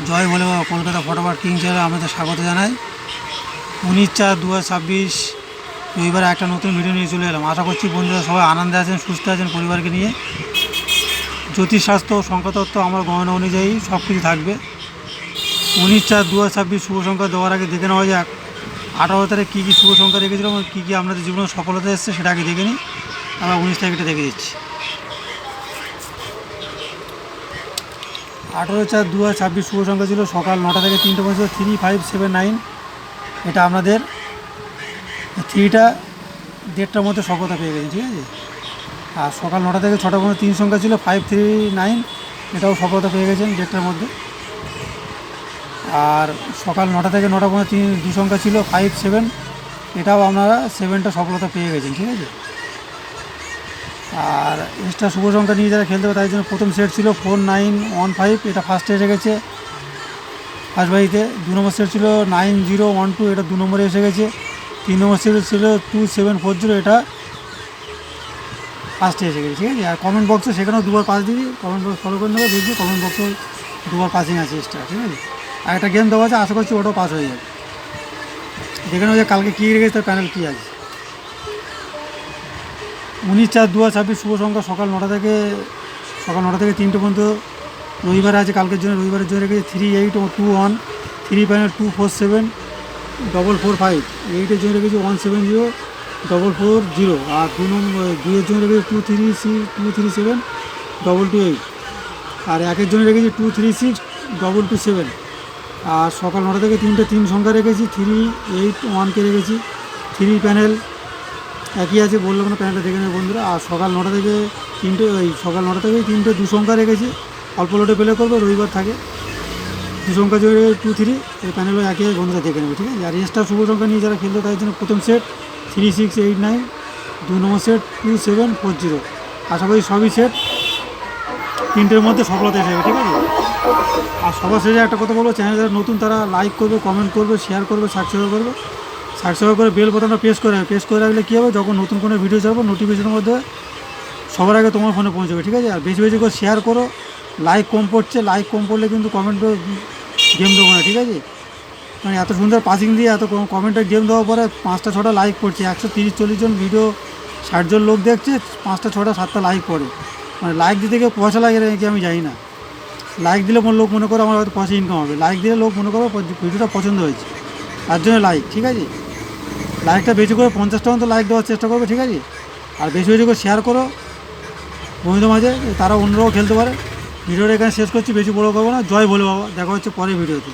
জয় ভোলে বাবা কলকাতা ফটোবার কিং চ্যানেলে আপনাদের স্বাগত জানাই। 19/4/2026 রবিবার একটা নতুন ভিডিও নিয়ে চলে এলাম। আশা করছি বন্ধুরা সবাই আনন্দে আছেন, সুস্থ আছেন পরিবারকে নিয়ে। জ্যোতিষ স্বাস্থ্য সংখ্যাতত্ত্ব আমার গণনা অনুযায়ী সব কিছু থাকবে। 19/4/2026 শুভ সংখ্যা দেওয়ার আগে দেখে নেওয়া যাক 18 তারিখে কী কী শুভ সংখ্যা রেখেছিলাম, কী কী আপনাদের জীবনে সফলতা এসেছে সেটা আগে দেখে নিই। আমরা 19 তারিখটা দেখে দিচ্ছি। 18/4/2026 শুভ সংখ্যা ছিল সকাল 9টা থেকে 3টে পর্যন্ত 3579। এটা আপনাদের 3টা 1:30টার মধ্যে সফলতা পেয়ে গেছে, ঠিক আছে। আর সকাল 9টা থেকে 6টা পর্যন্ত 3 সংখ্যা ছিল 539, এটাও সফলতা পেয়ে গেছেন 1:30টার মধ্যে। আর সকাল 9টা থেকে 9টা পর্যন্ত 2 সংখ্যা ছিল 57, এটাও আপনারা 7টা সফলতা পেয়ে গেছেন, ঠিক আছে। আর এক্সট্রা শুভ সংখ্যা নিয়ে যারা খেলতে হবে তাই জন্য প্রথম সেট ছিল 4915, এটা ফার্স্টে এসে গেছে ফার্স্ট বাড়িতে। 2 নম্বর সেট ছিল 9012, এটা 2 নম্বরে এসে গেছে। 3 নম্বর সেট ছিল 2740, এটা ফার্স্টে এসে গেছে, ঠিক আছে। আর কমেন্ট বক্সে সেখানেও দুবার পাস দিবি, কমেন্ট বক্স ফলো করে নেবে, দেখবি কমেন্ট বক্সে দুবার পাসিং আছে এক্সট্রা, ঠিক আছে। আর একটা গেম দেওয়া আছে, আশা করছি ওটাও পাস হয়ে যাবে। দেখে নেবো যে কালকে কী রেখেছে তার প্যানেল কী আছে। 19/4/2026 শুভ সংখ্যা সকাল 9টা থেকে 3টে পর্যন্ত রবিবারে আছে কালকের জন্য। রবিবারের জন্য রেখেছে 3821, 3 প্যানেল 247 445, 8-এর জন্য রেখেছি 170 440। আর 2-এর জন্য রেখেছি 237 228। আর 1-এর জন্য রেখেছি 236 227। আর সকাল 9টা থেকে 3 সংখ্যা রেখেছি 381কে রেখেছি। 3 প্যানেল একই আছে, বললাম না, প্যানেলটা দেখে নেবে বন্ধুরা। আর সকাল 9টা থেকে 3টে 2 সংখ্যা রেখেছি, অল্প লোটে প্লে করবে, রবিবার থাকে। 2 সংখ্যা জন্য 23, এই প্যানেলও একই আছে বন্ধুরা, দেখে নেবে, ঠিক আছে। আর এক্সট্রা শুভ সংখ্যা নিয়ে যারা খেলতে তাই জন্য প্রথম সেট 3689, 2 নম্বর সেট 2740। আশা করি সবই সেট 3টের মধ্যে সফলতা এসে যাবে, ঠিক আছে। আর সবার শেষে একটা কথা বলবো, চ্যানেল যারা নতুন তারা লাইক করবে, কমেন্ট করবে, শেয়ার করবে, সাবস্ক্রাইব করবে। সাবস্ক্রাইব করে বেল বোতামটা প্রেস করে রাখলে কী হবে, যখন নতুন কোনো ভিডিও ছাড়বো নোটিফিকেশনের মধ্যে সবার আগে তোমার ফোনে পৌঁছবে, ঠিক আছে। আর বেশি বেশি করে শেয়ার করো। লাইক কম পড়লে কিন্তু কমেন্টও গেম দেবো না, ঠিক আছে। মানে এত সুন্দর পাসিং দিয়ে এত কমেন্টে গেম দেওয়ার পরে 5টা 6টা লাইক পড়ছে, 130-40 জন ভিডিও 60 জন লোক দেখছে, 5টা 6টা 7টা লাইক পড়ে। মানে লাইক দিতে গিয়ে পয়সা লাগে নাকি আমি জানি না। লাইক দিলে লোক মনে করো আমার হয়তো পয়সা ইনকাম হবে, লাইক দিলে লোক মনে করো ভিডিওটা পছন্দ হয়েছে, তার জন্য লাইক, ঠিক আছে। লাইকটা বেশি করে 50টা মতো লাইক দেওয়ার চেষ্টা করবে, ঠিক আছে। আর বেশি বেশি করে শেয়ার করো বন্ধুদের মাঝে, তারা অন্যরাও খেলতে পারে। ভিডিওটা এখানে শেষ করছি, বেশি বড় করবো না। জয় ভোলে বাবা, দেখা হচ্ছে পরের ভিডিওতে।